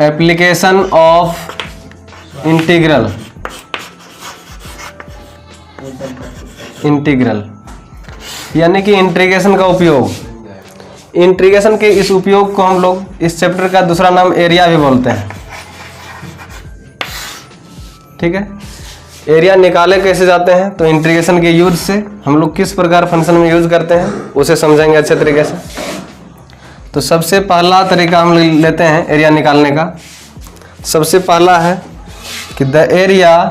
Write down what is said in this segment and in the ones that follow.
Application of integral यानी कि integration का उपयोग। इंटीग्रेशन के इस उपयोग को हम लोग इस चैप्टर का दूसरा नाम एरिया भी बोलते हैं। ठीक है, एरिया निकाले कैसे जाते हैं, तो इंटीग्रेशन के यूज से हम लोग किस प्रकार फंक्शन में यूज करते हैं उसे समझेंगे अच्छे तरीके से। तो सबसे पहला तरीका हम लेते हैं एरिया निकालने का। सबसे पहला है कि the area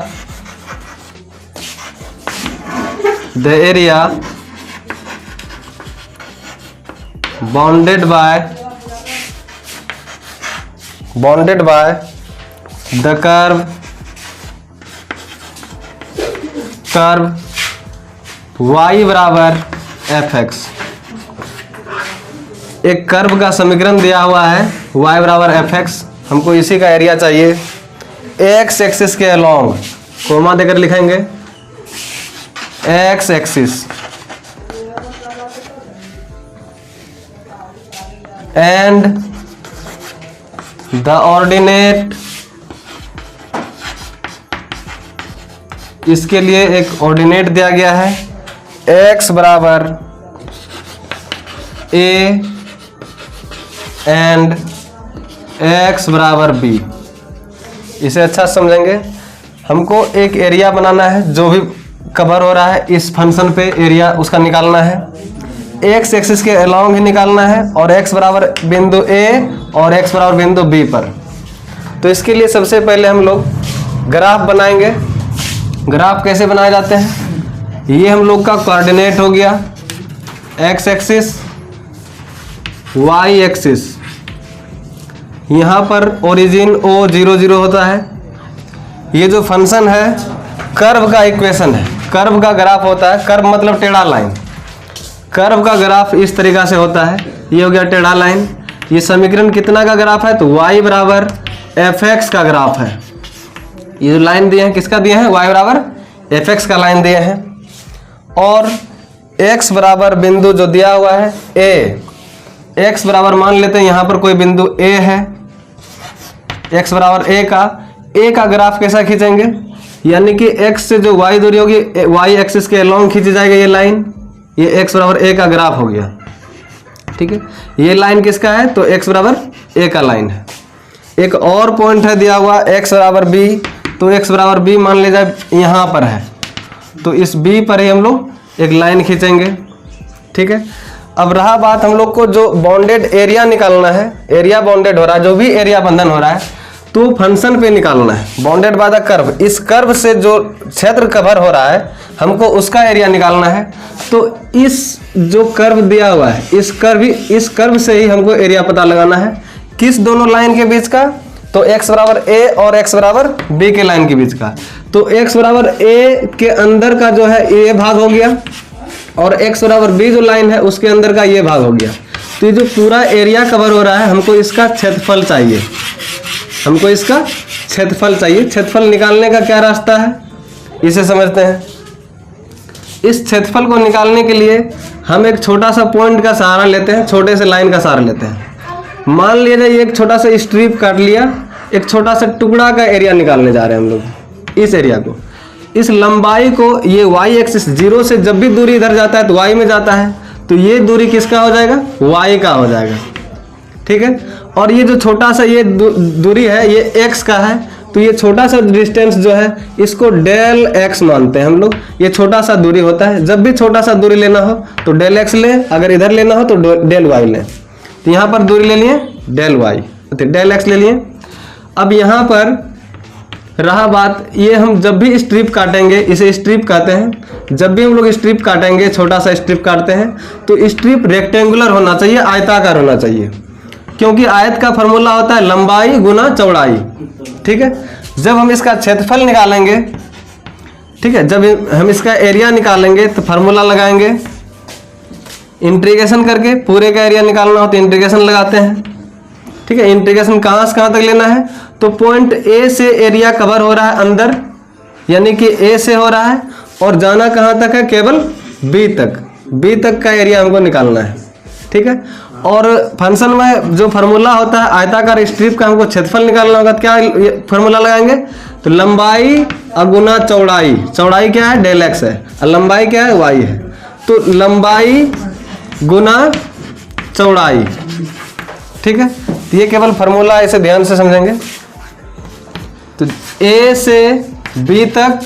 bounded by the curve y बराबर fx। एक कर्व का समीकरण दिया हुआ है y बराबर fx, हमको इसी का एरिया चाहिए। x एक्सिस के अलोंग कोमा देकर लिखेंगे x axis and the ordinate, इसके लिए एक ऑर्डिनेट दिया गया है x बराबर a एंड x बराबर b। इसे अच्छा समझेंगे। हमको एक एरिया बनाना है, जो भी कवर हो रहा है इस फंक्शन पे एरिया उसका निकालना है। x एक्सिस के अलोंग ही निकालना है और x बराबर बिंदु a और x बराबर बिंदु b पर। तो इसके लिए सबसे पहले हम लोग ग्राफ बनाएंगे। ग्राफ कैसे बनाए जाते हैं, ये हम लोग का कोऑर्डिनेट हो गया x एक्सिस, y एक्सिस, यहाँ पर ओरिजिन o 0 0 होता है। ये जो फंक्शन है कर्व का इक्वेशन है, कर्व का ग्राफ होता है। कर्व मतलब टेढ़ा लाइन। कर्व का ग्राफ इस तरीका से होता है। ये हो गया टेढ़ा लाइन। ये समीकरण कितना का ग्राफ है, तो y बराबर fx का ग्राफ है। ये जो लाइन दिए हैं किसका दिए हैं, y बराबर fx का लाइन दिए हैं। और x बराबर बिंदु जो दिया हुआ है a, x बराबर मान लेते हैं यहाँ पर कोई बिंदु a है, x बराबर a का ग्राफ कैसा खींचेंगे, यानी कि x से जो y दूरी होगी y एक्सिस के अलोंग खींची जाएगी ये लाइन। ये x बराबर a का ग्राफ हो गया। ठीक है, ये लाइन किसका है, तो x बराबर a का लाइन है। एक और पॉइंट है दिया हुआ x बराबर b, तो x बराबर b मान ले जाए यहाँ पर है, तो इस b पर ही हम लोग एक लाइन खींचेंगे। ठीक है, अब रहा बात हम लोग को जो बाउंडेड एरिया निकालना है। एरिया बाउंडेड हो रहा है, जो भी एरिया बंधन हो रहा है तो फंक्शन पे निकालना है। बाउंडेड बाय द कर्व, इस कर्व से जो क्षेत्र कवर हो रहा है हमको उसका एरिया निकालना है। तो इस जो कर्व दिया हुआ है इस कर्व से ही हमको एरिया पता लगाना है। किस दोनों लाइन के बीच का, तो x बराबर a और x बराबर b के लाइन के बीच का। तो x बराबर a के अंदर का जो है ये भाग हो गया और x बराबर b जो लाइन है उसके अंदर का ये भाग हो गया। तो ये जो पूरा एरिया कवर हो रहा है हमको इसका क्षेत्रफल चाहिए। हमको इसका क्षेत्रफल चाहिए। क्षेत्रफल निकालने का क्या रास्ता है, इसे समझते हैं। इस क्षेत्रफल को निकालने के लिए हम एक छोटा सा पॉइंट का सहारा लेते हैं, छोटे से लाइन का सहारा लेते हैं। मान लीजिए एक छोटा सा स्ट्रिप काट लिया, एक छोटा सा टुकड़ा का एरिया निकालने जा रहे हैं हम लोग। इस एरिया को, इस लंबाई को, ये y एक्सिस 0 से जब भी दूरी इधर जाता है तो y में जाता है, तो ये दूरी किसका हो जाएगा, y का हो जाएगा। ठीक है, और ये जो छोटा सा ये दूरी है ये x का है, तो ये छोटा सा डिस्टेंस जो है इसको डेल x मानते हैं हम लोग। ये छोटा सा दूरी होता है, जब भी छोटा सा दूरी लेना हो तो डेल x ले, अगर इधर लेना हो तो डेल y ले। तो यहाँ पर दूरी ले लिए डेल y, तो डेल x ले लिए। अब यहाँ पर रहा बात, ये हम जब भी स्ट्रिप काटेंगे, इसे स्ट्रिप कहते हैं। जब भी हम लोग स्ट्रिप काटेंगे, छोटा सा स्ट्रिप काटते हैं, तो स्ट्रिप रेक्टेंगुलर होना चाहिए, आयताकार होना चाहिए, क्योंकि आयत का फॉर्मूला होता है लंबाई गुना चौड़ाई। ठीक है, जब हम इसका क्षेत्रफल निकालेंगे, ठीक है, जब हम इसका एरिया निकालेंगे तो फार्मूला लगाएंगे इंटीग्रेशन करके। पूरे का एरिया निकालना हो तो इंटीग्रेशन लगाते हैं। ठीक है, इंटीग्रेशन कहाँ से कहाँ तक लेना है, तो पॉइंट ए से एरिया कवर हो रहा है अंदर, यानी कि ए से हो रहा है, और जाना कहाँ तक है, केवल बी तक। बी तक का एरिया हमको निकालना है। ठीक है, और फंक्शन में जो फार्मूला होता है आयताकार स्ट्रिप का, हमको क्षेत्रफल निकालना होगा, तो क्या फार्मूला लगाएंगे? तो लंबाई गुना चौड़ाई, चौड़ाई क्या है? डेल एक्स है, और लंबाई क्या है? वाई है। तो लंबाई गुना चौड़ाई, ठीक है। तो ये केवल फार्मूला, इसे ध्यान से समझेंगे। तो ए से बी तक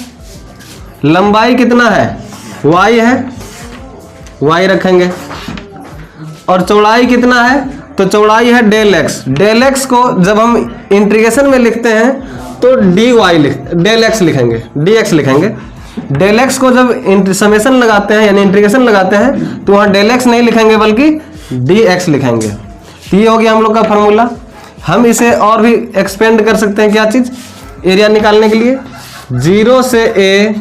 लंबाई कितना है? वाई है, वाई रखेंगे। और चौड़ाई कितना है? तो चौड़ाई है डेल एक्स। डेल एक्स को जब हम इंटीग्रेशन में लिखते हैं तो डी वाई डेल एक्स लिखेंगे, डी एक्स लिखेंगे। डेल एक्स को जब समेशन लगाते हैं यानी इंटीग्रेशन लगाते हैं तो वहाँ डेल एक्स नहीं लिखेंगे बल्कि डी एक्स लिखेंगे। तो ये हो गया हम लोग का फार्मूला। हम इसे और भी एक्सपेंड कर सकते हैं, क्या चीज़? एरिया निकालने के लिए 0 से ए,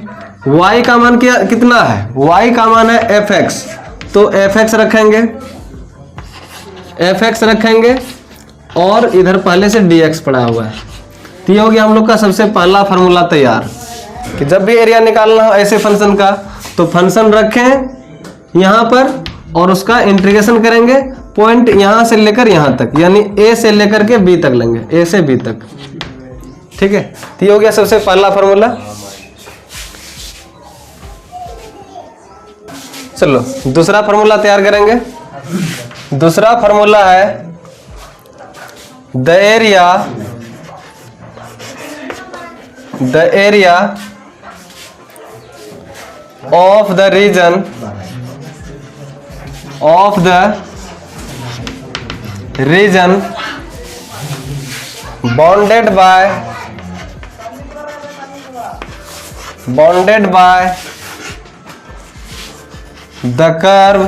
y का मान क्या कितना है? y का मान है एफ एक्स, तो एफ एक्स रखेंगे, एफ एक्स रखेंगे और इधर पहले से डी एक्स पड़ा हुआ है। तो ये हो गया हम लोग का सबसे पहला फार्मूला तैयार कि जब भी एरिया निकालना हो ऐसे फंक्शन का तो फंक्शन रखें यहाँ पर और उसका इंटीग्रेशन करेंगे पॉइंट यहाँ से लेकर यहाँ तक, यानी ए से लेकर के बी तक लेंगे, ए से बी तक, ठीक है। तो ये हो गया सबसे पहला फार्मूला। चलो दूसरा फार्मूला तैयार करेंगे। दूसरा फार्मूला है the area of the region bounded by the curve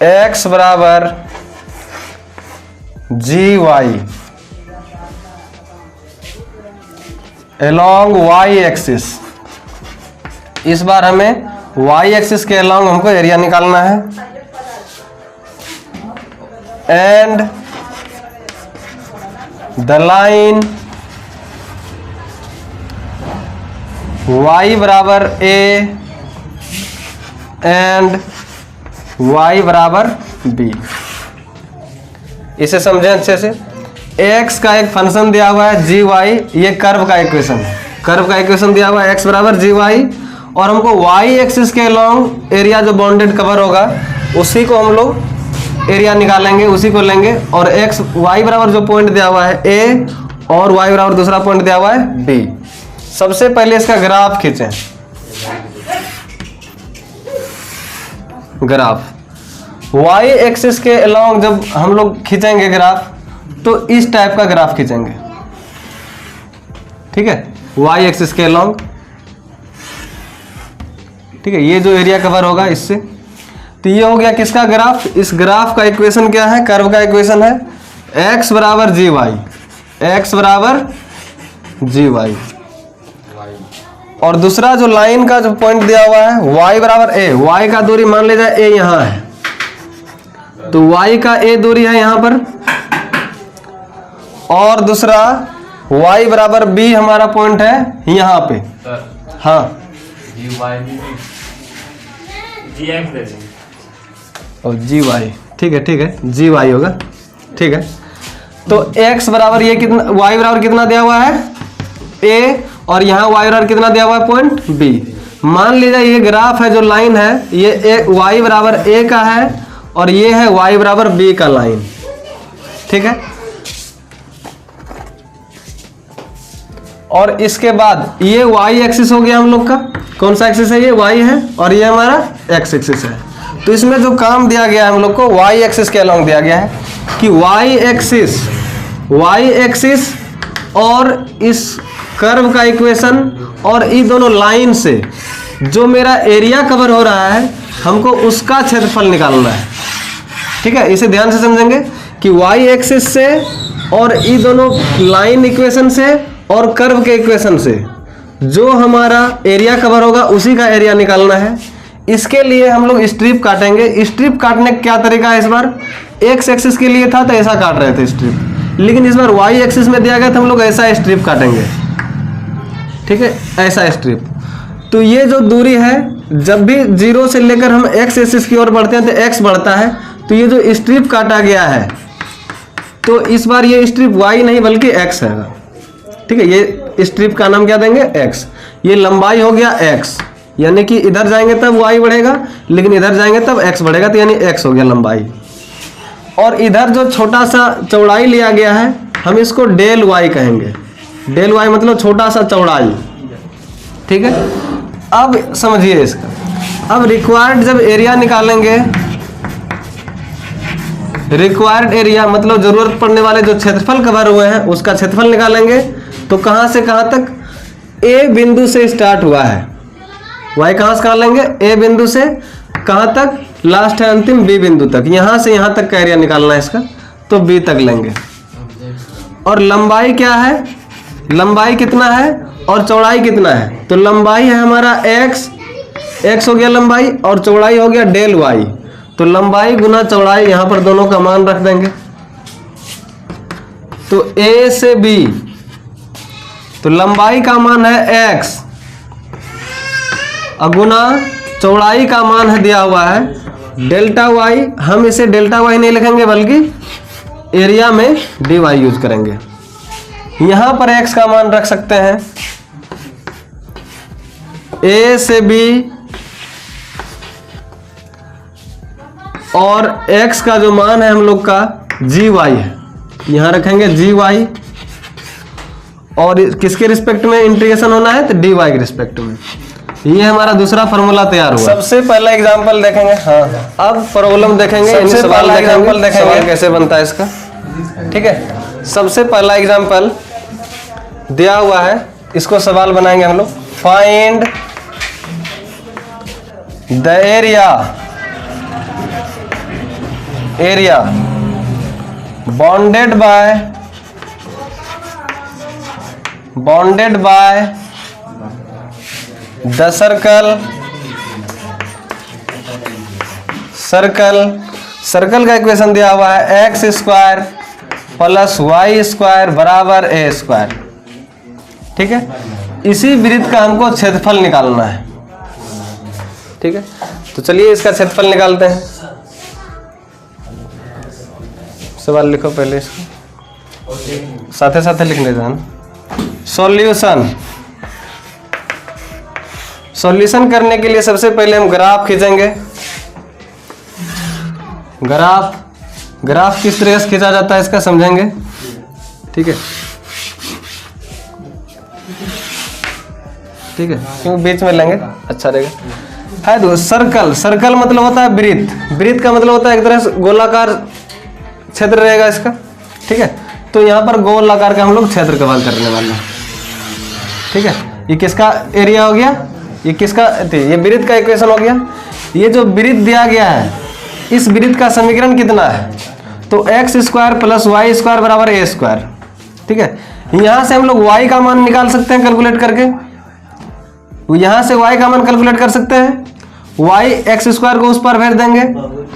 x बराबर g y along y axis. इस बार हमें y एक्सिस के along हमको एरिया निकालना है। एंड द लाइन y बराबर a एंड y बराबर b। इसे समझें अच्छे से। x का एक फंक्शन दिया हुआ है जी वाई, ये कर्व का इक्वेशन है, कर्व का इक्वेशन दिया हुआ है x बराबर जी वाई, और हमको y एक्सिस के लॉन्ग एरिया जो बाउंडेड कवर होगा उसी को हम लोग एरिया निकालेंगे, उसी को लेंगे। और x y बराबर जो पॉइंट दिया हुआ है a और y बराबर दूसरा पॉइंट दिया हुआ है b। सबसे पहले इसका ग्राफ खींचें। ग्राफ y एक्सिस के अलोंग जब हम लोग खींचेंगे ग्राफ तो इस टाइप का ग्राफ खींचेंगे, ठीक है, y एक्सिस के अलोंग, ठीक है। ये जो एरिया कवर होगा इससे, तो ये हो गया किसका ग्राफ? इस ग्राफ का इक्वेशन क्या है? कर्व का इक्वेशन है x बराबर जी वाई, x बराबर जी वाई। और दूसरा जो लाइन का जो पॉइंट दिया हुआ है y बराबर a, y का दूरी मान लीजिए a यहाँ है, तो y का a दूरी है यहाँ पर, और दूसरा y बराबर b हमारा पॉइंट है यहाँ पे। हाँ और जी वाई, ठीक है, ठीक है, जी वाई होगा, ठीक है। तो x बराबर ये कितना, y बराबर कितना दिया हुआ है? a, और यहाँ y बराबर कितना दिया हुआ है? Point b। मान लीजिए ये ग्राफ है, जो लाइन है ये y बराबर a का है और ये है y बराबर b का लाइन, ठीक है। और इसके बाद ये y एक्सिस हो गया हम लोग का, कौन सा एक्सिस है? ये y है, और ये हमारा x एक्सिस है। तो इसमें जो काम दिया गया है हम लोग को y एक्सिस के अलोंग दिया गया है कि y एक्सिस और इस कर्व का इक्वेशन और इन दोनों लाइन से जो मेरा एरिया कवर हो रहा है हमको उसका क्षेत्रफल निकालना है, ठीक है। इसे ध्यान से समझेंगे कि y एक्सिस से और इन दोनों लाइन इक्वेशन से और कर्व के इक्वेशन से जो हमारा एरिया कवर होगा उसी का एरिया निकालना है। इसके लिए हम लोग स्ट्रिप काटेंगे। स्ट्रिप काटने का क्या तरीका है? इस बार x एक्सिस के लिए था तो ऐसा काट रहे थे स्ट्रिप, लेकिन इस बार y एक्सिस में दिया गया था, हम लोग ऐसा स्ट्रिप काटेंगे, ठीक है, ऐसा स्ट्रिप। तो ये जो दूरी है जब भी 0 से लेकर हम x एक्सिस की ओर बढ़ते हैं तो x बढ़ता है। तो ये जो स्ट्रिप काटा गया है तो इस बार ये स्ट्रिप y नहीं बल्कि x है। ठीक है, ये स्ट्रिप का नाम क्या देंगे, x। ये लंबाई हो गया x, यानी कि इधर जाएंगे तब y बढ़ेगा, लेकिन इधर जाएंगे तब x बढ़ेगा, तो यानी x हो गया लंबाई। और इधर जो छोटा सा चौड़ाई लिया गया है हम इसको डेल y कहेंगे। डेल y मतलब छोटा सा चौड़ाई। ठीक है, अब समझिए इसका। अब रिक्वायर्ड जब एरिया निकालेंगे, रिक्वायर्ड एरिया मतलब जरूरत पड़ने वाले जो क्षेत्रफल कवर हुए हैं उसका क्षेत्रफल निकालेंगे। तो कहां से कहां तक, ए बिंदु से स्टार्ट हुआ है, y कहां से कहां लेंगे, ए बिंदु से कहां तक, लास्ट है अंतिम बी बिंदु तक। यहां से यहां तक का एरिया निकालना है इसका, तो बी तक लेंगे। और लंबाई क्या है, लंबाई कितना है और चौड़ाई कितना है, तो लंबाई है हमारा x हो गया लंबाई, और चौड़ाई हो गया डेल y। तो लंबाई गुना चौड़ाई, यहां पर दोनों का मान रख देंगे। तो a से b, तो लंबाई का मान है x, गुना चौड़ाई का मान है दिया हुआ है डेल्टा y। हम इसे डेल्टा y नहीं लिखेंगे बल्कि एरिया में dy यूज करेंगे। यहां पर x का मान रख सकते हैं a से b, और x का जो मान है हम लोग का gy है, यहां रखेंगे gy। और किसके रिस्पेक्ट में इंटीग्रेशन होना है, तो dy के रिस्पेक्ट में। ये हमारा दूसरा फॉर्मूला तैयार हुआ। सबसे पहला एग्जांपल देखेंगे। हाँ, अब प्रॉब्लम देखेंगे, सबसे पहला एग्जांपल देखेंगे कैसे बनता है इसका। ठीक है, सबसे पहला एग्जांपल दिया हुआ है, इसको सवाल बनाएंगे हम लोग। Find the area bounded by the circle का इक्वेशन दिया हुआ है x square plus y square बराबर a स्क्वायर। ठीक है, इसी वृत्त का हमको क्षेत्रफल निकालना है। ठीक है, तो चलिए इसका क्षेत्रफल निकालते हैं। सवाल लिखो पहले इसको, साथे साथे लिख लेते हैं। सॉल्यूशन करने के लिए सबसे पहले हम ग्राफ खींचेंगे। ग्राफ किस तरह से खींचा जाता है इसका समझेंगे। ठीक है, क्यों बीच में लेंगे अच्छा रहेगा। है तो सर्कल मतलब होता है वृत्त का मतलब होता है एक तरह से गोलाकार क्षेत्र रहेगा इसका। ठीक है, तो यहाँ पर गोल आकार का हम लोग क्षेत्र कवर करने वाले हैं। ठीक है, ये किसका एरिया हो गया, ये किसका, ये वृत्त का इक्वेशन हो गया। ये जो वृत्त दिया गया है इस वृत्त का समीकरण कितना है, तो x square plus y square बराबर a स्क्वायर। ठीक है, यहां से हम लोग y का मान निकाल सकते हैं कैलकुलेट करके। यहां से y का मान कैलकुलेट कर सकते हैं। y x स्क्वायर को उस पर भेज देंगे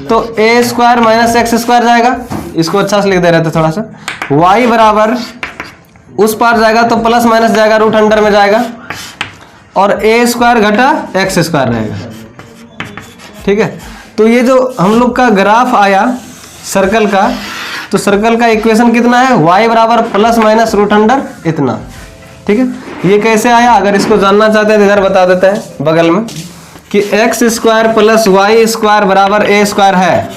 तो a square minus x square जाएगा। इसको अच्छा से लिख दे रहे थे थोड़ा सा। y बराबर उस पार जाएगा तो प्लस माइनस जाएगा, रूट अंडर में जाएगा, और a स्क्वायर घटा x स्क्वायर रहेगा। ठीक है, तो ये जो हम लोग का ग्राफ आया सर्कल का, तो सर्कल का इक्वेशन कितना है, y बराबर प्लस माइनस रूट अंडर इतना। ठीक है, ये कैसे आया, अगर इसको जानना चाहते हैं तो इधर बता देते हैं बगल में कि x square plus y square बराबर a स्क्वायर है,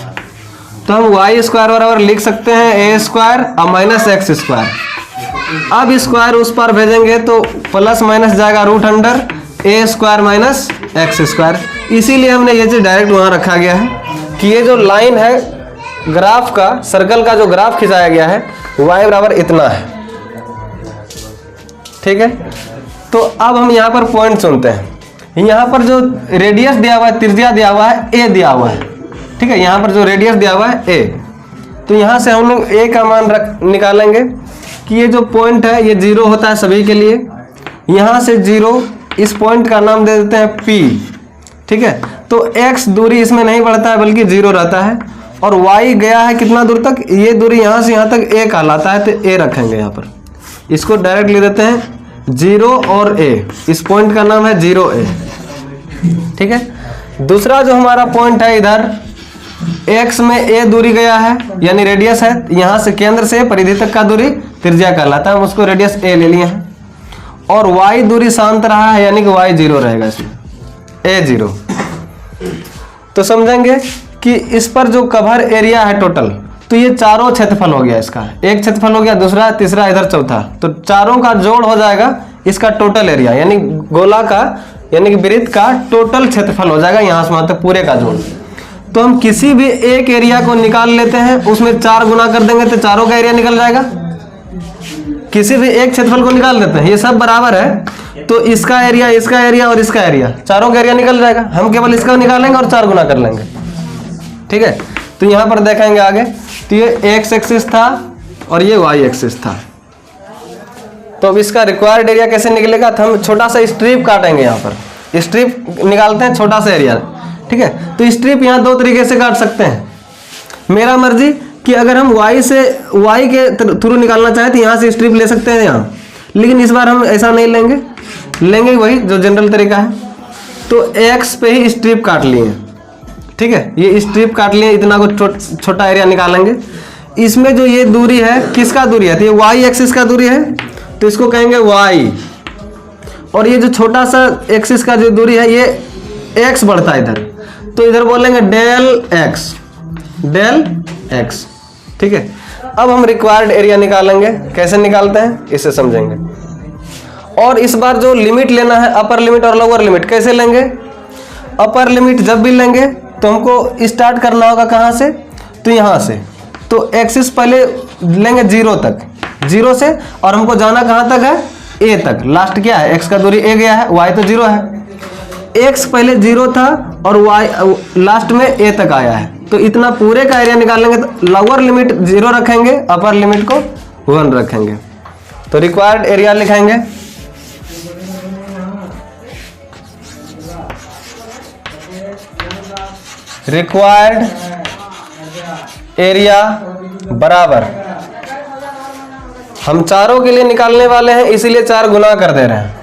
तो हम y स्क्वायर बराबर लिख सकते हैं a स्क्वायर और माइनस x स्क्वायर। अब स्क्वायर उस पर भेजेंगे तो प्लस माइनस जाएगा root under a square minus x square. इसीलिए हमने ये चीज डायरेक्ट वहां रखा गया है कि ये जो लाइन है ग्राफ का, सर्कल का जो ग्राफ खिंचाया गया है y बराबर इतना है। ठीक है, तो अब हम यहाँ पर पॉइंट चुनते हैं। यहाँ पर जो रेडियस दिया हुआ है, त्रिज्या दिया हुआ है, a दिया हुआ है। ठीक है, यहाँ पर जो रेडियस दिया हुआ है a, तो यहाँ से हम लोग a का मान निकालेंगे कि ये जो पॉइंट है ये 0 होता है सभी के लिए। यहाँ से 0, इस पॉइंट का नाम दे देते हैं P। ठीक है, तो x दूरी इसमें नहीं बढ़ता है बल्कि 0 रहता है, और y गया है कितना दूर तक, ये दूरी यहाँ से यहाँ तक a कहलाता है, तो a रखेंगे यहाँ पर। इसको डायरेक्ट ले देते हैं 0 और a, इस पॉइंट का नाम है 0a। ठीक है। दूसरा जो हमारा पॉइंट है इधर x में a दूरी गया है यानी रेडियस है, यहां से केंद्र से परिधि तक का दूरी त्रिज्या कहलाता है, हम उसको रेडियस a ले लिए हैं। और y दूरी शांत रहा है यानी कि y 0 रहेगा, इसमें a 0। तो समझेंगे कि इस पर जो कवर एरिया है टोटल, तो ये चारों क्षेत्रफल हो गया, इसका एक क्षेत्रफल हो गया, दूसरा, तीसरा, इधर चौथा, तो चारों का जोड़ हो जाएगा इसका टोटल एरिया, यानी गोला का यानी कि वृत्त का टोटल क्षेत्रफल हो जाएगा यहां से वहां तक पूरे का जोड़। तो हम किसी भी एक एरिया को निकाल लेते हैं, उसमें 4 गुना कर देंगे तो चारों का एरिया निकल जाएगा। किसी भी एक क्षेत्रफल को निकाल देते हैं, ये सब बराबर है, तो इसका एरिया, इसका एरिया और इसका एरिया, चारों का एरिया निकल जाएगा। हम केवल इसका निकालेंगे और 4 गुना कर लेंगे, ठीक है। तो यहां पर देखेंगे आगे, तो ये एक्स एक्सिस था और ये वाई एक्सिस था। तो अब इसका रिक्वायर्ड एरिया कैसे निकलेगा, तो हम छोटा सा स्ट्रिप काटेंगे, यहाँ पर स्ट्रिप निकालते हैं, छोटा सा एरिया, ठीक है। तो स्ट्रिप यहाँ 2 तरीके से काट सकते हैं, मेरा मर्जी कि अगर हम y के थ्रू निकालना चाहें तो यहाँ से स्ट्रिप ले सकते हैं यहाँ, लेकिन इस बार हम ऐसा नहीं लेंगे वही जो जनरल तरीका है। तो x पे ही स्ट्रिप काट लिए, ठीक है, ये स्ट्रिप काट लिए, इतना कुछ छोटा एरिया निकालेंगे। इसमें जो ये दूरी है किसका दूरी है, तो ये y एक्सिस का दूरी है, तो इसको कहेंगे y। और ये जो छोटा सा एक्सिस का जो दूरी है ये x बढ़ता है इधर, तो इधर बोलेंगे डेल x, ठीक है। अब हम रिक्वायर्ड एरिया निकालेंगे, कैसे निकालते हैं इसे समझेंगे। और इस बार जो लिमिट लेना है, अपर लिमिट और लोअर लिमिट, कैसे लेंगे। अपर लिमिट जब भी लेंगे तो हमको स्टार्ट करना होगा कहाँ से, तो यहाँ से। तो एक्सिस पहले लेंगे 0 तक, 0 से, और हमको जाना कहाँ तक है, a तक। लास्ट क्या है, x का दूरी a गया है, y तो 0 है। x पहले 0 था और y लास्ट में a तक आया है, तो इतना पूरे का एरिया निकालेंगे। तो लोअर लिमिट 0 रखेंगे, अपर लिमिट को 1 रखेंगे, तो रिक्वायर्ड एरिया लिखेंगे रिक्वायर्ड एरिया बराबर, हम चारों के लिए निकालने वाले हैं इसीलिए 4 गुना कर दे रहे हैं,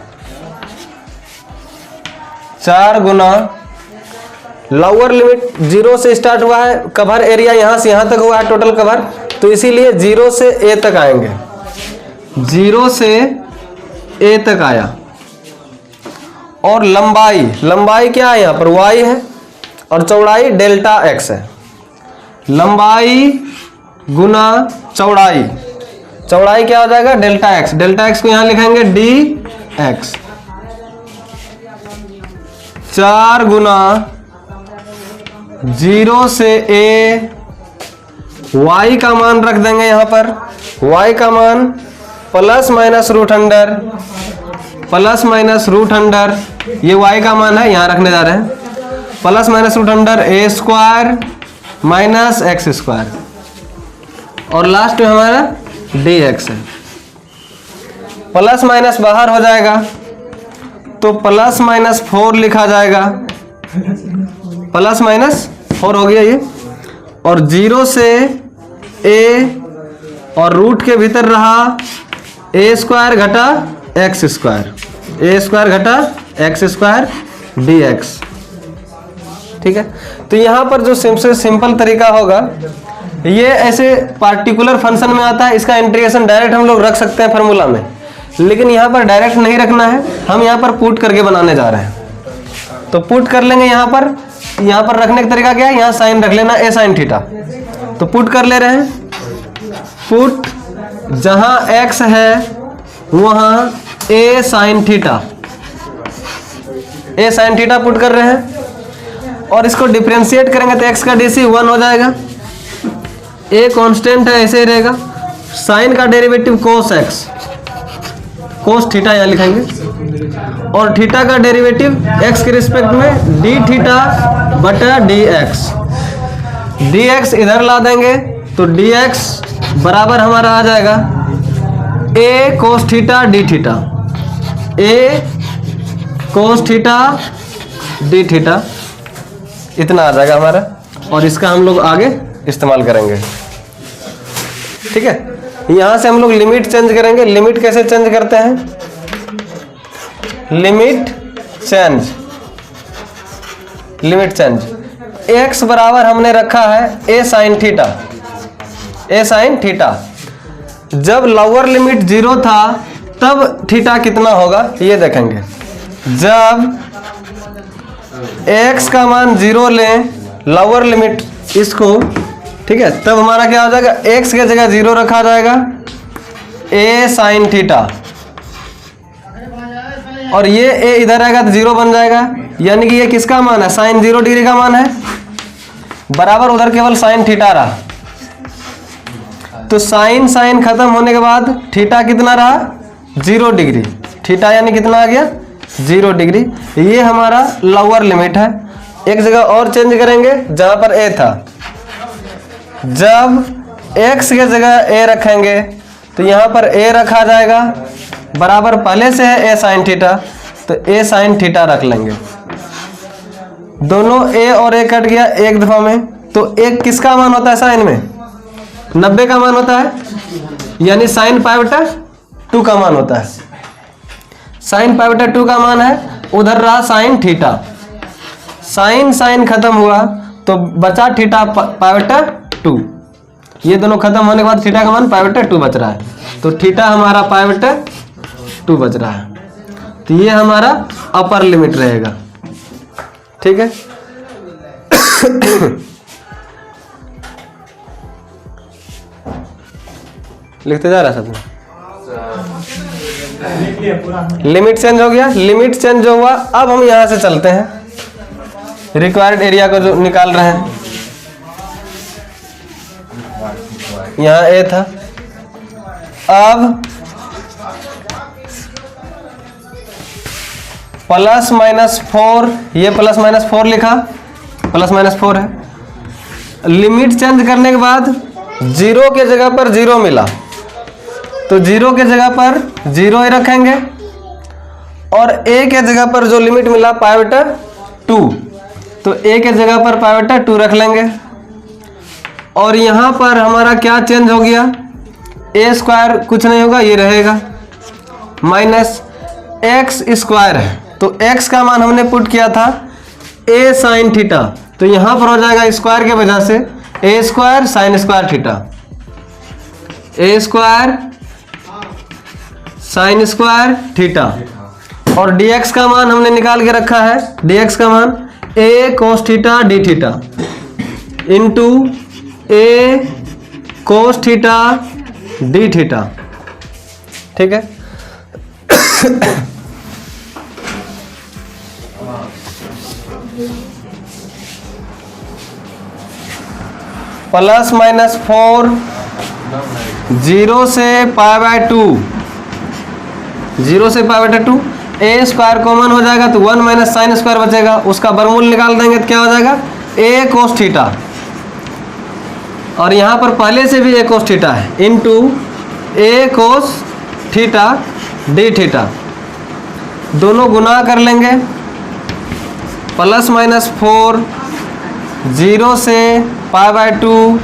4 गुना। लोअर लिमिट 0 से स्टार्ट हुआ है, कवर एरिया यहां से यहां तक हुआ है टोटल कवर, तो इसीलिए 0 से a तक आएंगे, 0 से a तक आया। और लंबाई क्या है, यहां पर y है और चौड़ाई डेल्टा x है। लंबाई गुना चौड़ाई, चौड़ाई क्या हो जाएगा, डेल्टा x। डेल्टा x को यहां लिखेंगे dx, 4 गुना 0 से a, y का मान रख देंगे यहां पर, y का मान प्लस माइनस रूट अंडर, ये y का मान है, यहां रखने जा रहे हैं, plus minus root under a square minus x square, और लास्ट में हमारा dx है। प्लस माइनस बाहर हो जाएगा तो प्लस माइनस 4 लिखा जाएगा, प्लस माइनस 4 हो गया ये। और 0 से a और रूट के भीतर रहा a स्क्वायर घटा एक्स स्क्वायर, a स्क्वायर घटा एक्स स्क्वायर dx, ठीक है। तो यहां पर जो सबसे सिंपल तरीका होगा, ये ऐसे पार्टिकुलर फंक्शन में आता है, इसका इंटीग्रेशन डायरेक्ट हम लोग रख सकते हैं फार्मूला में, लेकिन यहाँ पर डायरेक्ट नहीं रखना है, हम यहाँ पर पुट करके बनाने जा रहे हैं। तो पुट कर लेंगे यहाँ पर रखने का तरीका क्या है, यहाँ साइन रख लेना a साइन थीटा, तो पुट कर ले रहे हैं। पुट जहाँ x है वहाँ a साइन थीटा पुट कर रहे हैं, और इसको डिफरेंशिएट करेंगे तो x का DC 1 हो जाएगा, a कांस्टेंट है ऐसे ही रहेगा, साइन का derivative cos x, cos theta यहाँ लिखेंगे, और थीटा का डेरिवेटिव x के रिस्पेक्ट में d थीटा बटा dx, dx इधर ला देंगे तो dx बराबर हमारा आ जाएगा a cos theta d theta, a cos theta d theta, इतना आ जाएगा हमारा, और इसका हम लोग आगे इस्तेमाल करेंगे, ठीक है। यहां से हम लोग लिमिट चेंज करेंगे। लिमिट कैसे चेंज करते हैं, limit change limit change. x बराबर हमने रखा है a sine theta, a sine theta. जब लोअर लिमिट 0 था तब थीटा कितना होगा ये देखेंगे। जब x का मान 0 लें, लोअर लिमिट इसको, ठीक है, तब हमारा क्या हो जाएगा, x के जगह 0 रखा जाएगा, a साइन थीटा, और ये a इधर आएगा तो 0 बन जाएगा, यानी कि ये किसका मान है, साइन 0 डिग्री का मान है, बराबर उधर केवल साइन थीटा रहा। तो साइन साइन खत्म होने के बाद थीटा कितना रहा, 0 डिग्री। थीटा यानी कितना आ गया, 0 डिग्री। ये हमारा लोअर लिमिट है। एक जगह और चेंज करेंगे जहां पर a था। जब x के जगह a रखेंगे तो यहाँ पर a रखा जाएगा, बराबर पहले से है a साइन थीटा, तो a साइन थीटा रख लेंगे। दोनों a और a कट गया एक दफा में, तो एक किसका मान होता है साइन में, 90 का मान होता है, यानी साइन पाई बटा 2 का मान होता है। साइन पाई बटा 2 का मान है, उधर रहा साइन थीटा। साइन साइन खत्म हुआ तो बचा थीटा पाई बटा 2। ये दोनों खत्म होने के बाद थीटा का मान पाई बटा 2 बच रहा है, तो थीटा हमारा पाई बटा 2 बच रहा है। तो ये हमारा अपर लिमिट रहेगा, ठीक है। लिखते जा रहा है सब। लिमिट चेंज हो गया, लिमिट चेंज जो हुआ, अब हम यहां से चलते हैं रिक्वायर्ड एरिया को जो निकाल रहे हैं। यहां ए था, अब प्लस माइनस 4, ये प्लस माइनस 4 लिखा, प्लस माइनस 4 है। लिमिट चेंज करने के बाद 0 के जगह पर 0 मिला, तो 0 के जगह पर 0 ही रखेंगे, और a के जगह पर जो लिमिट मिला पाई बटा 2, तो a के जगह पर पाई बटा 2 रख लेंगे। और यहाँ पर हमारा क्या चेंज हो गया, a स्क्वायर कुछ नहीं होगा, ये रहेगा, माइनस एक्स स्क्वायर है, तो x का मान हमने पुट किया था a साइन थीटा, तो यहाँ पर हो जाएगा स्क्वायर के वजह से a square sine square theta, a square sine square theta. और dx का मान हमने निकाल के रखा है, dx का मान a cos theta D theta into a cos theta D theta, ठीक है। प्लस माइनस 4, 0 से पाई बाय 2, 0 से पाई बटा 2, a स्क्वायर कॉमन हो जाएगा तो 1 माइनस साइन स्क्वायर बचेगा, उसका वर्गमूल निकाल देंगे तो क्या हो जाएगा, a कोस थीटा, और यहाँ पर पहले से भी a कोस थीटा है, into a cos theta D theta, दोनों गुना कर लेंगे। प्लस माइनस 4, 0 से पाई बाय 2,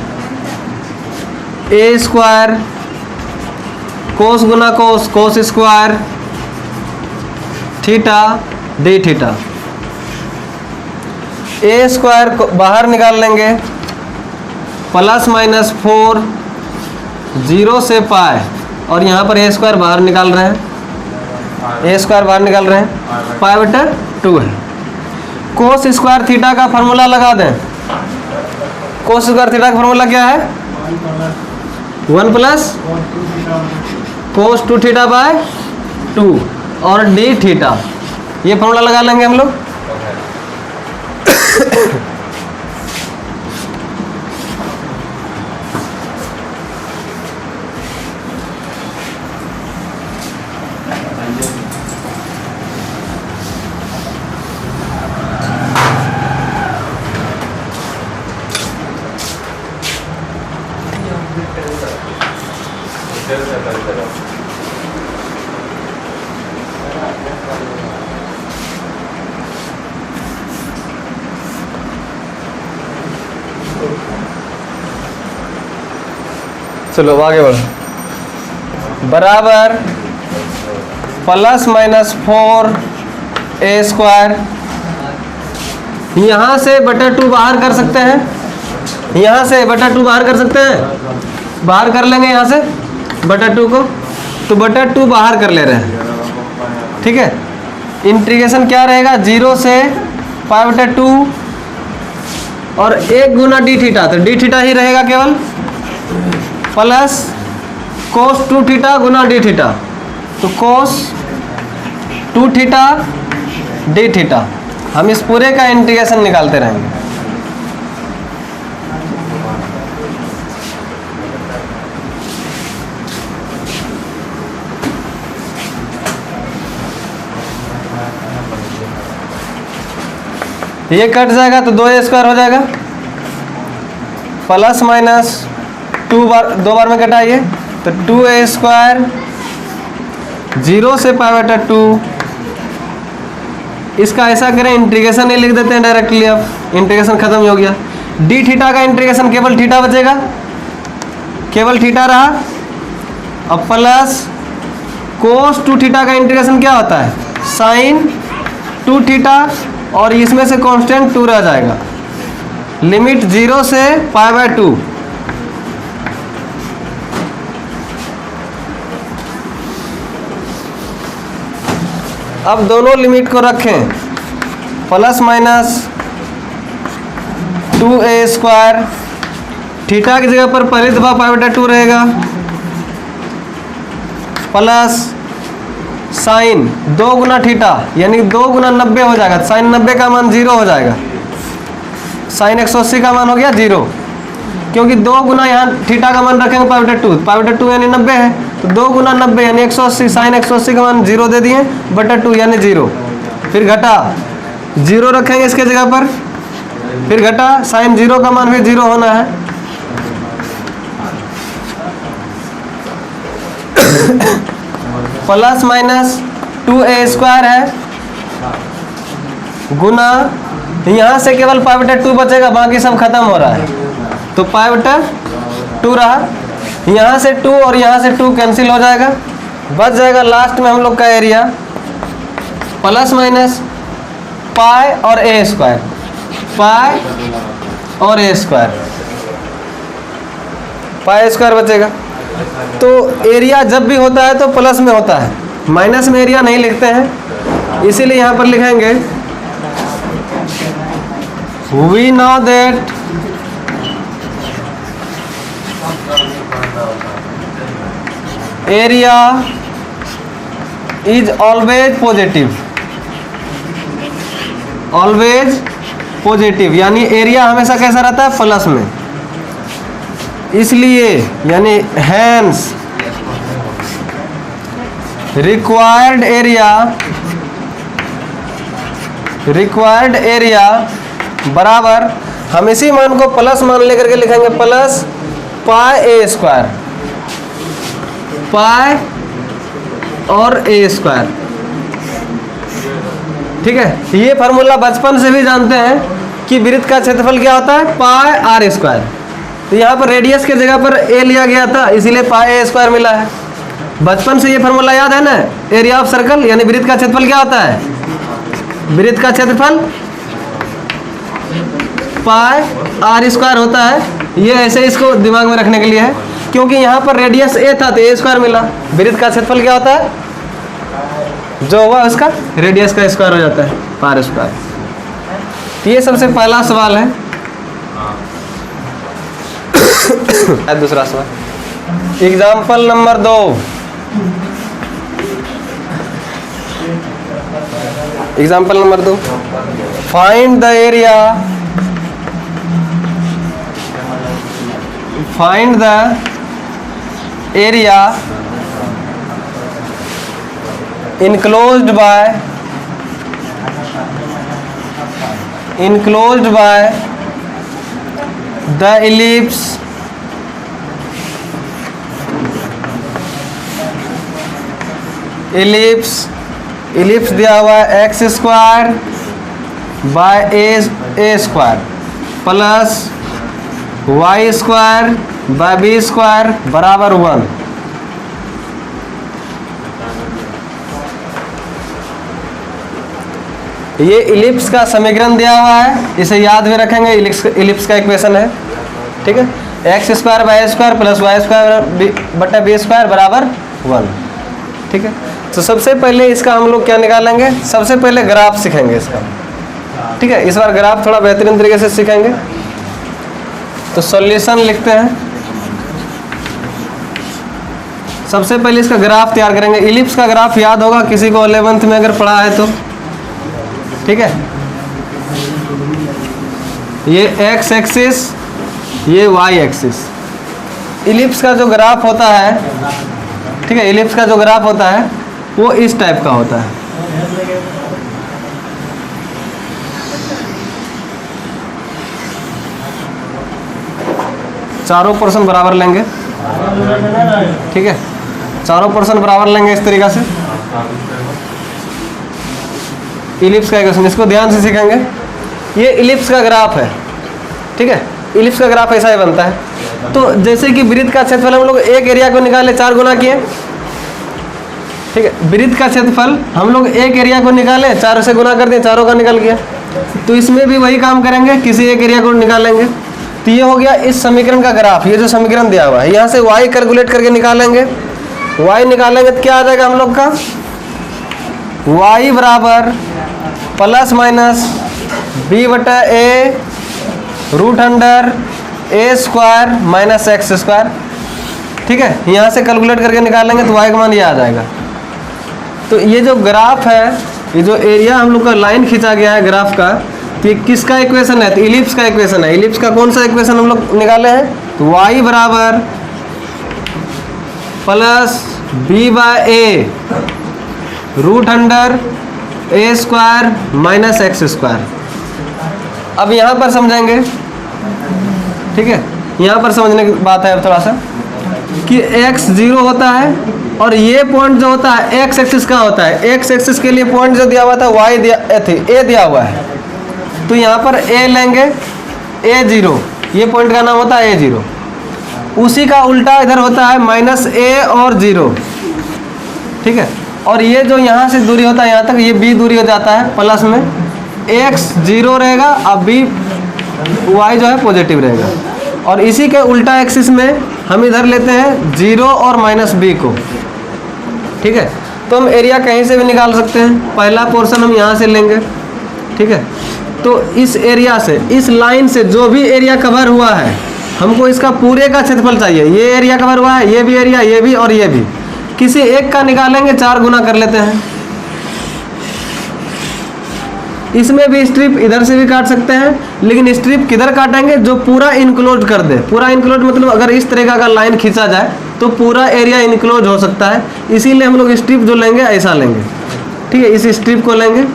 a स्क्वायर कोस गुना cos, cos square theta D theta. a square को बाहर निकाल लेंगे, प्लस माइनस 4, 0 से पाई, और यहाँ पर a स्क्वायर बाहर निकाल रहे हैं, a स्क्वायर बाहर निकाल रहे हैं, पाई बटा 2 है। कोस स्क्वायर थीटा का फार्मूला लगा दें, कोस स्क्वायर थीटा का फार्मूला क्या है, 1 प्लस कोस 2 थीटा बाय 2 और डी थीटा, ये फॉर्मूला लगा लेंगे हम लोग। चलो आगे बढ़ो, बराबर प्लस माइनस 4 a स्क्वायर यहाँ से बटा 2 बाहर कर सकते हैं, यहाँ से बटा 2 बाहर कर सकते हैं, बाहर कर लेंगे यहाँ से बटा 2 को, तो बटा 2 बाहर कर ले रहे हैं। ठीक है, इंटीग्रेशन क्या रहेगा, 0 से पाई बटा 2 और 1 गुना डी थीटा, तो डी थीटा ही रहेगा केवल, प्लस कोस 2 थीटा गुना डी थीटा, तो कोस 2 थीटा डी थीटा। हम इस पूरे का इंटीग्रेशन निकालते रहेंगे। ये कट जाएगा तो 2a² हो जाएगा, प्लस माइनस 2 बार में कटाइए तो 2a², 0 से पाई बटा 2। इसका ऐसा करें, इंटीग्रेशन ही लिख देते हैं डायरेक्टली। अब इंटीग्रेशन खत्म हो गया, डी थीटा का इंटीग्रेशन केवल थीटा बचेगा, केवल थीटा रहा। अब प्लस कोस 2 थीटा का इंटीग्रेशन क्या होता है, साइन 2 थीटा, और इसमें से कांस्टेंट 2 रह जाएगा। लिमिट 0 से पाई बाय 2। अब दोनों लिमिट को रखें, प्लस माइनस 2a², थीटा की जगह पर पहली दफा पाई बटा 2 रहेगा, प्लस साइन 2 गुना थीटा यानी 2 गुना 90 हो जाएगा, साइन 90 का मान 0 हो जाएगा, साइन 180 का मान हो गया 0, क्योंकि 2 गुना यहाँ थीटा का मान रखेंगे पाई बटा 2, पाई बटा 2 यानी 90 है, तो 2 गुना 90 यानी 180, साइन 180 का मान 0 दे दिए, बटा 2 यानी 0। फिर घटा 0 रखेंगे इसके जगह पर, फिर घटा साइन 0 का मान भी 0 होना है। प्लस माइनस 2a² है गुना, यहाँ से केवल पाई बटा 2 बचेगा, बाकी सब खत्म हो रहा है, तो पाई बटा 2 रहा। यहाँ से 2 और यहाँ से 2 कैंसिल हो जाएगा, बच जाएगा लास्ट में हम लोग का एरिया, प्लस माइनस पाई और a², पाई और a², पाई² बचेगा। तो एरिया जब भी होता है तो प्लस में होता है, माइनस में एरिया नहीं लिखते हैं, इसीलिए यहाँ पर लिखेंगे we know that area is always positive, always positive यानी एरिया हमेशा कैसा रहता है, प्लस में। इसलिए यानी हैंस रिक्वायर्ड एरिया बराबर, हम इसी मान को प्लस मान लेकर के लिखेंगे, प्लस पाई a², पाई और a²। ठीक है, ये फार्मूला बचपन से भी जानते हैं कि वृत्त का क्षेत्रफल क्या होता है, पाई r²। तो यहाँ पर रेडियस के जगह पर a लिया गया था, इसीलिए पाई a² मिला है। बचपन से ये फार्मूला याद है ना, एरिया ऑफ सर्कल यानी वृत्त का क्षेत्रफल क्या होता है, वृत्त का क्षेत्रफल पाई r² होता है। ये ऐसे इसको दिमाग में रखने के लिए है, क्योंकि यहाँ पर रेडियस a था तो a² मिला। वृत्त का क्षेत्रफल क्या होता है, जो हुआ उसका रेडियस का स्क्वायर हो जाता है, r²। तो ये सबसे पहला सवाल है। दूसरा सवाल, example number 2, example number 2, find the area, find the area enclosed by the ellipse दिया हुआ है x² bye a² plus y² bye b² बराबर 1। ये इलिप्स का समीकरण दिया हुआ है, इसे याद में रखेंगे। इलिप्स का इक्वेशन है, ठीक है। X square y square plus y square बटा बी स्क्वायर बराबर 1, ठीक है। तो सबसे पहले इसका हम लोग क्या निकालेंगे, सबसे पहले ग्राफ सीखेंगे इसका, ठीक है। इस बार ग्राफ थोड़ा बेहतरीन तरीके से सीखेंगे। तो सॉल्यूशन लिखते हैं। सबसे पहले इसका ग्राफ तैयार करेंगे। इलिप्स का ग्राफ याद होगा किसी को 11th में अगर पढ़ा है तो, ठीक है। ये एक्स एक्सिस, ये वाई एक्सिस। इलिप्स का जो ग्राफ होता है, ठीक है, इलिप्स का जो ग्राफ होता है वो इस टाइप का होता है। चारों पोर्शन बराबर लेंगे, ठीक है। चारों पोर्शन बराबर लेंगे इस तरीका से। इलिप्स का इक्वेशन, इसको ध्यान से सीखेंगे। ये इलिप्स का ग्राफ है, ठीक है। इलिप्स का ग्राफ ऐसा ही बनता है। तो जैसे कि वृत्त का क्षेत्रफल हम लोग एक एरिया को निकाले, 4 गुना किए, ठीक है। वृत्त का क्षेत्रफल हम लोग एक एरिया को निकाले, 4 से गुना कर दिए, चारों का निकल गया। तो इसमें भी वही काम करेंगे, किसी एक एरिया को निकालेंगे। तो ये हो गया इस समीकरण का ग्राफ, ये जो समीकरण दिया हुआ है। यहाँ से y कैलकुलेट करके निकालेंगे, y निकालेंगे तो क्या आ जाएगा हम लोग का, y बराबर प्लस माइनस b बटा a root under a square minus x square, ठीक है। यहाँ से कैलकुलेट करके निकालेंगे तो y का मान ये आ जाएगा। तो ये जो ग्राफ है, ये जो एरिया हम लोग का लाइन खींचा गया है ग्राफ का, तो ये किसका इक्वेशन है, तो इलिप्स का इक्वेशन है। इलिप्स का कौन सा इक्वेशन हम लोग निकाले हैं, तो y बराबर plus b bye A root under a square minus x square. अब यहाँ पर समझेंगे, ठीक है। यहाँ पर समझने की बात है अब थोड़ा सा कि x 0 होता है और ये पॉइंट जो होता है x एक्सिस का होता है। x एक्सिस के लिए पॉइंट जो दिया हुआ था y a दिया हुआ है। तो यहाँ पर a लेंगे, a0, ये पॉइंट का नाम होता है a0। उसी का उल्टा इधर होता है माइनस a और 0, ठीक है। और ये जो यहाँ से दूरी होता है यहाँ तक, ये b दूरी हो जाता है प्लस में, x 0 रहेगा और b y जो है पॉजिटिव रहेगा। और इसी के उल्टा एक्सिस में हम इधर लेते हैं 0 और माइनस b को, ठीक है। तो हम एरिया कहीं से भी निकाल सकते हैं। पहला पोर्शन हम यहाँ से लेंगे, ठीक है। तो इस एरिया से, इस लाइन से जो भी एरिया कवर हुआ है, हमको इसका पूरे का क्षेत्रफल चाहिए। ये एरिया कवर हुआ है, ये भी एरिया, ये भी और ये भी। किसी एक का निकालेंगे, 4 गुना कर लेते हैं। इसमें भी स्ट्रिप इधर से भी काट सकते हैं, लेकिन स्ट्रिप किधर काटेंगे, जो पूरा इनक्लोज कर दे। पूरा इनक्लोज मतलब अगर इस तरह का लाइन खींचा जाए तो पूरा एरिया इनक्लोज हो सकता है। इसीलिए हम लोग स्ट्रिप जो लेंगे ऐसा लेंगे, ठीक है। इस स्ट्रिप को लेंगे।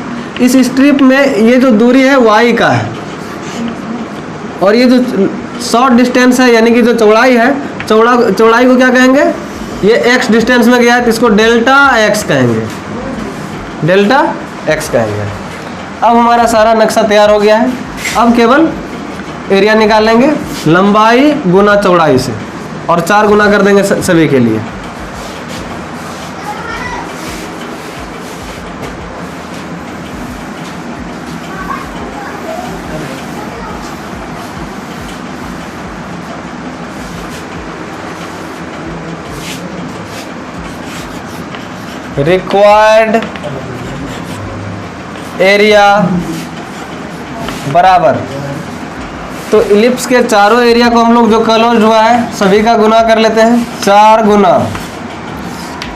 इस स्ट्रिप में ये जो दूरी है y का है, और ये जो शॉर्ट डिस्टेंस है यानी कि जो चौड़ाई है, चौड़ाई को क्या कहेंगे, ये x डिस्टेंस में गया है तो इसको डेल्टा x कहेंगे, डेल्टा x कहेंगे। अब हमारा सारा नक्शा तैयार हो गया है। अब केवल एरिया निकालेंगे लंबाई गुना चौड़ाई से, और 4 गुना कर देंगे सभी के लिए। रिक्वायर्ड एरिया बराबर, तो इलिप्स के चारों एरिया को हम लोग जो क्लोज हुआ है सभी का गुना कर लेते हैं। 4 गुना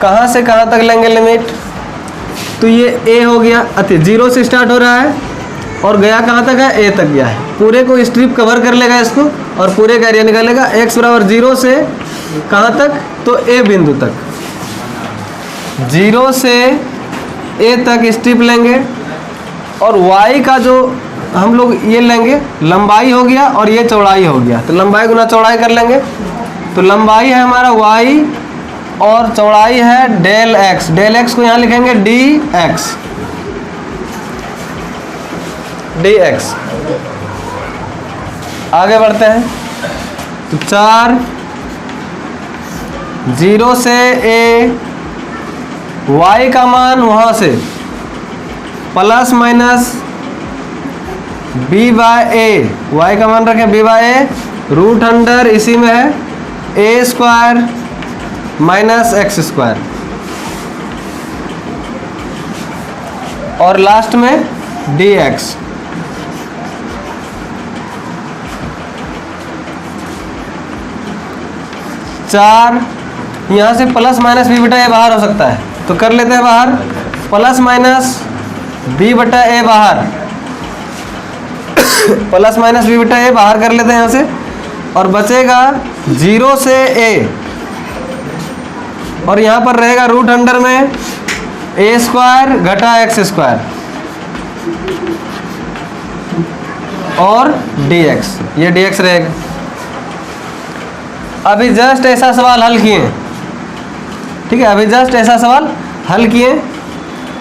कहाँ से कहाँ तक लेंगे लिमिट, तो ये a हो गया, 0 से स्टार्ट हो रहा है और गया कहाँ तक है, a तक गया है। पूरे को स्ट्रिप कवर कर लेगा इसको और पूरे का एरिया निकालेगा। x बराबर 0 से कहाँ तक, तो a बिंदु तक। 0 से a तक स्ट्रिप लेंगे और y का जो हम लोग ये लेंगे, लंबाई हो गया और ये चौड़ाई हो गया, तो लंबाई गुना चौड़ाई कर लेंगे। तो लंबाई है हमारा y और चौड़ाई है डेल x। डेल x को यहाँ लिखेंगे dx, dx। आगे बढ़ते हैं। तो 4, 0 से a, y का मान वहाँ से प्लस माइनस बी बाय ए, वाई का मान रखें बी बाय ए, रूट अंडर इसी में है ए स्क्वायर माइनस एक्स स्क्वायर, और लास्ट में डी एक्स। चार, यहाँ से प्लस माइनस बी बटा ए बाहर हो सकता है तो कर लेते हैं बाहर, प्लस माइनस बी बटा ए बाहर, प्लस माइनस बी बटा ए बाहर कर लेते हैं यहाँ से, और बचेगा 0 से ए, और यहाँ पर रहेगा रूट अंडर में ए स्क्वायर घटा एक्स स्क्वायर और डी एक्स, ये डी एक्स रहेगा। अभी जस्ट ऐसा सवाल हल किए, ठीक है, अभी जस्ट ऐसा सवाल हल किए,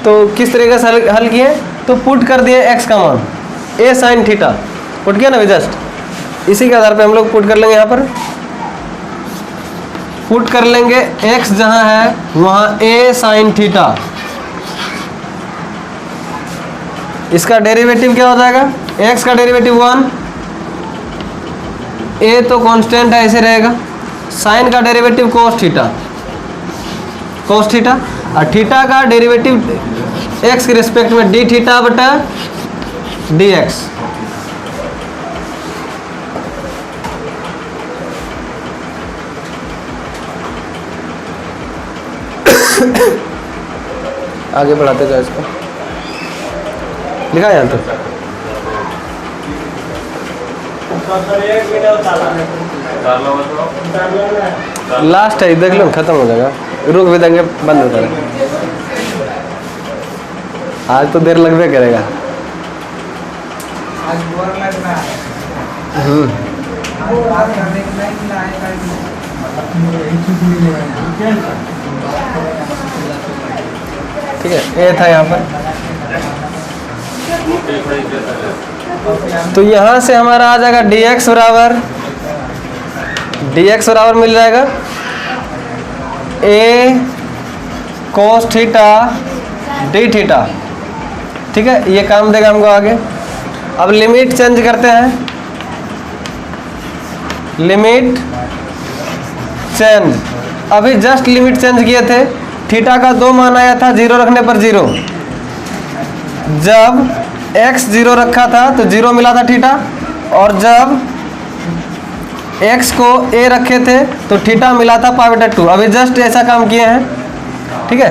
तो किस तरीके से हल किए, तो पुट कर दिए एक्स का मान ए साइन थीटा, पुट किया ना अभी जस्ट, इसी के आधार पे हम लोग पुट कर लेंगे, यहाँ पर पुट कर लेंगे x जहां है वहां a साइन थीटा, इसका डेरिवेटिव क्या हो जाएगा, x का डेरिवेटिव 1, a तो कांस्टेंट है ऐसे रहेगा, साइन का derivative cos theta, cos theta, और थीटा का डेरिवेटिव x के रिस्पेक्ट में डी थीटा बटा डी एक्स। आगे बढ़ाते जाओ इसको, लिखा है यहाँ तो लास्ट है, देख लो खत्म हो जाएगा, रुक भी देंगे बंद हो जाएगा, आज तो देर लगभग करेगा। ठीक है, ये था यहाँ पर, तो यहाँ से हमारा आ जाएगा dx बराबर मिल जाएगा a cos theta D theta, ठीक है, ये काम देगा हमको आगे। अब लिमिट चेंज करते हैं, लिमिट चेंज, अभी जस्ट लिमिट चेंज किए थे, थीटा का 2 मान आया था 0 रखने पर 0, जब x 0 रखा था तो 0 मिला था थीटा, और जब x को a रखे थे तो थीटा मिला था पाई बटा 2। अभी जस्ट ऐसा काम किए हैं, ठीक है,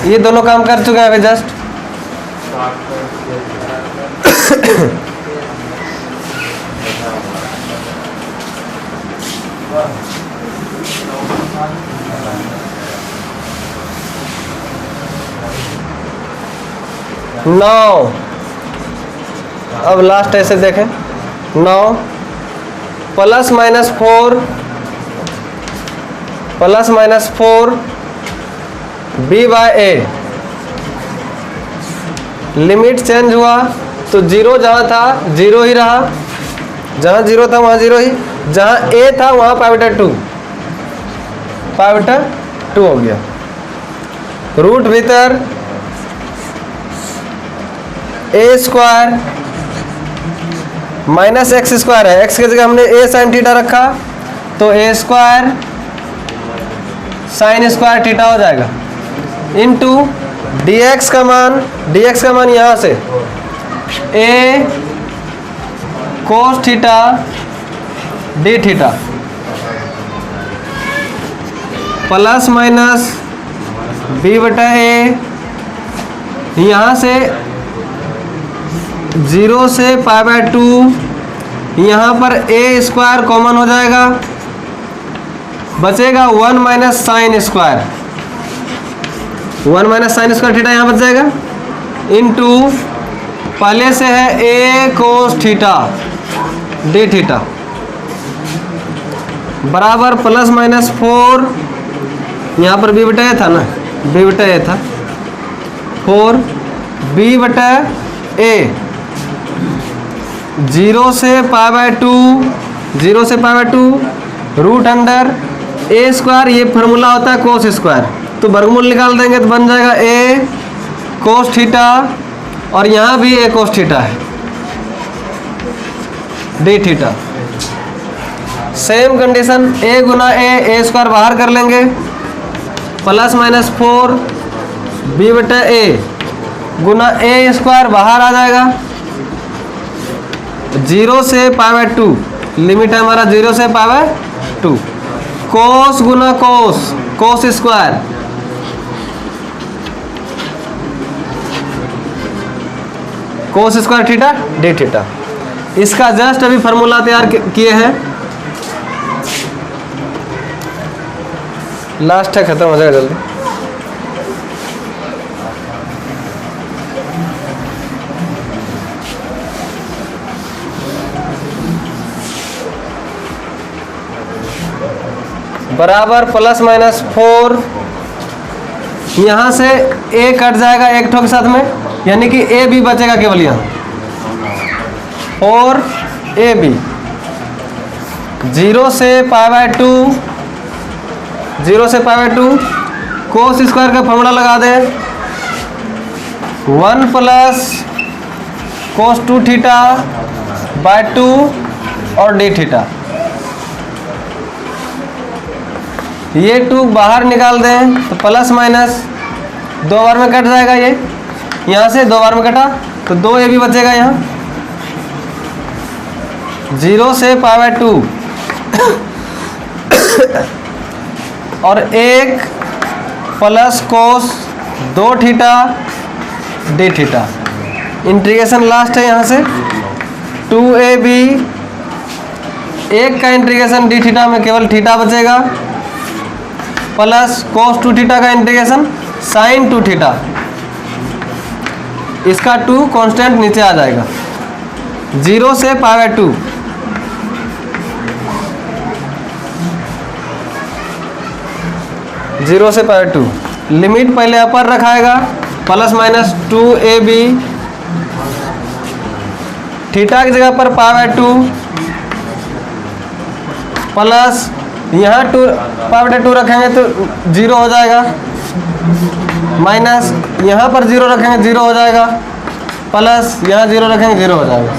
ये दोनों काम कर चुके हैं अभी जस्ट। नौ, अब लास्ट ऐसे देखें, 9 प्लस माइनस 4 बी बाय ए, लिमिट चेंज हुआ तो 0 जहाँ था 0 ही रहा, जहाँ 0 था वहाँ 0 ही, जहाँ a था वहाँ पाई बटा 2 हो गया, रूट भीतर ए स्क्वायर माइनस एक्स स्क्वायर है, एक्स की जगह हमने ए साइन थीटा रखा तो ए स्क्वायर साइन स्क्वायर थीटा हो जाएगा, इनटू dx का मान यहाँ से a cos theta D theta plus minus b बटा ए, यहाँ से 0 से पाई बाय 2, यहाँ पर a स्क्वायर कॉमन हो जाएगा, बचेगा 1 minus sine square, 1 minus sine square theta यहाँ बच जाएगा, इनटू पहले से है a cos theta D theta बराबर प्लस माइनस 4, यहाँ पर b बटा a था ना, b बटा a था, 4 b बटा a, 0 से pi by 2 root under a square, ये फार्मूला होता है कोस स्क्वायर, तो वर्गमूल निकाल देंगे तो बन जाएगा a कोस थीटा और यहाँ भी a cos थीटा है, d theta. Same condition a Guna a square बाहर कर लेंगे, प्लस माइनस 4 b बटा a गुना a स्क्वायर बाहर आ जाएगा, 0 से π/2, लिमिट है हमारा 0 से π/2, कोस गुना cos, cos square, cos square theta d theta. इसका जस्ट अभी फार्मूला तैयार किए हैं, लास्ट है, खत्म हो जाएगा जल्दी। बराबर प्लस माइनस 4, यहाँ से a कट जाएगा एक ठो के साथ में, यानी कि a भी बचेगा केवल यहाँ, और a भी 0 से π/2, 0 से π/2, कोस स्क्वायर का फॉर्मूला लगा दें, 1 प्लस कोस 2 थीटा बाय 2 और d थीटा। ये 2 बाहर निकाल दें तो प्लस माइनस 2 बार में कट जाएगा, ये यहाँ से 2 बार में कटा तो 2a भी बचेगा यहाँ, 0 से π/2 और 1 plus cos 2 theta d theta. Integration last है यहाँ से 2ab, 1 का इंटीग्रेशन d थीटा में केवल थीटा बचेगा, प्लस कोस 2 थीटा का इंटीग्रेशन साइन 2 थीटा, इसका 2 कांस्टेंट नीचे आ जाएगा, 0 से π/2, जीरो से π/2, लिमिट पहले अपर रखाएगा, प्लस माइनस 2ab, थीटा की जगह पर π/2 प्लस यहाँ π/2 रखेंगे तो 0 हो जाएगा, माइनस यहाँ पर 0 रखेंगे 0 हो जाएगा, प्लस यहाँ 0 रखेंगे 0 हो जाएगा।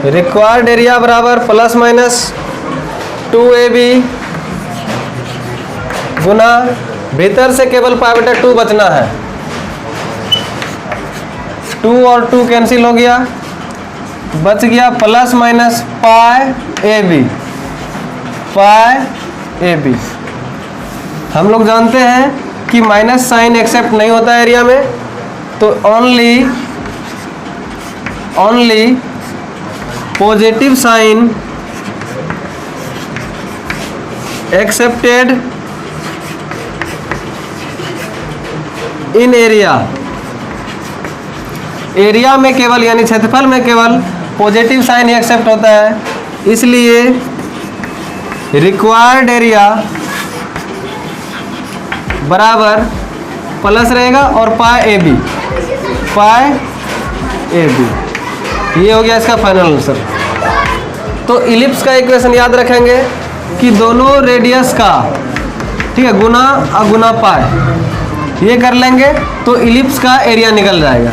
रिक्वायर्ड एरिया बराबर प्लस माइनस 2ab गुना, भीतर से केवल π/2 बचना है, 2 और 2 कैंसिल हो गया, बच गया प्लस माइनस π/ab। हम लोग जानते हैं कि माइनस साइन एक्सेप्ट नहीं होता है एरिया में, तो only positive sign accepted in area में केवल, यानी क्षेत्रफल में केवल पॉजिटिव साइन ही एक्सेप्ट होता है, इसलिए रिक्वायर्ड एरिया बराबर प्लस रहेगा और π/ab, ये हो गया इसका फाइनल आंसर। तो इलिप्स का इक्वेशन याद रखेंगे कि दोनों रेडियस का, ठीक है, गुना और गुना पाई, ये कर लेंगे तो इलिप्स का एरिया निकल जाएगा।